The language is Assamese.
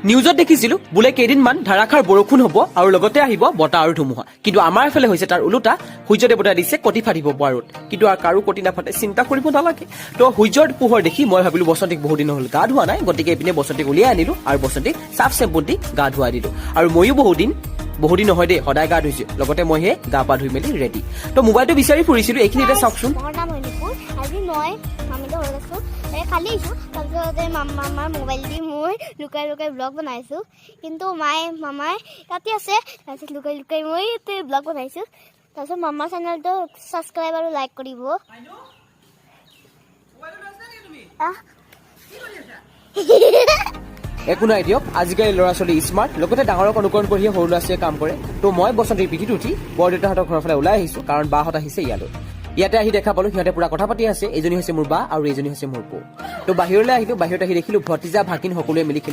নিউজত দেখিছিলো বোলে কেইদিনমান ধাৰাসাৰ বৰষুণ হ'ব আৰু লগতে আহিব বতাহ আৰু ধুমুহা, কিন্তু আমাৰ এইফালে হৈছে তাৰ ওলোটা। সূৰ্য দেৱতাই দিছে কটি ফাটিব পৰা ৰ'দ, কিন্তু আৰু কাৰো কটি নাফাটে, চিন্তা কৰিব নালাগে। তো সূৰ্যৰ পোহৰ দেখি মই ভাবিলো বসন্তীক বহুত দিন হ'ল গা ধোৱা নাই, গতিকে এইপিনে বসন্তীক উলিয়াই আনিলো আৰু বসন্তীক চাফ চেম্পু দি গা ধুৱাই দিলো। আৰু ময়ো বহুত দিন নহয় দেই, সদায় গা ধুইছো, লগতে মই হে গা পা ধুই মেলি ৰেডি। তো মোবাইলটো বিচাৰি ফুৰিছিলো, এইখিনিতে চাওকচোন। আজি মই মামিটো হৈ আছো, কালি আহিছো, তাৰপিছতে মামাৰ মোবাইল দি মই লুকাই লুকাই ব্লগ বনাইছো, কিন্তু মামাই তাতে আছে, তাৰপিছত লুকাই লুকাই মই ব্লগ বনাইছো। তাৰপিছত মামাৰ চেনেলটো ছাবস্ক্ৰাইব আৰু লাইক কৰিব। একো নাই দিয়ক, আজিকালি ল'ৰা ছোৱালী স্মাৰ্ট, লগতে ডাঙৰক অনুকৰণ কৰিহে সৰু ল'ৰা ছোৱালীয়ে কাম কৰে। তো মই বসন্তীৰ পিঠিত উঠি বৰদেউতাহঁতৰ ঘৰৰ ফালে ওলাই আহিছো, কাৰণ বাহঁত আহিছে ইয়ালৈ। ইয়াতে আহি দেখা পালো সিহঁতে পুৰা কথা পাতি আছে, এইজনী হৈছে মোৰ বা আৰু এইজনী হৈছে মোৰ বৌ। তো বাহিৰলৈ আহিলো, বাহিৰত আহি দেখিলো ভতিজা ভাগিন সকলোৱে মিলি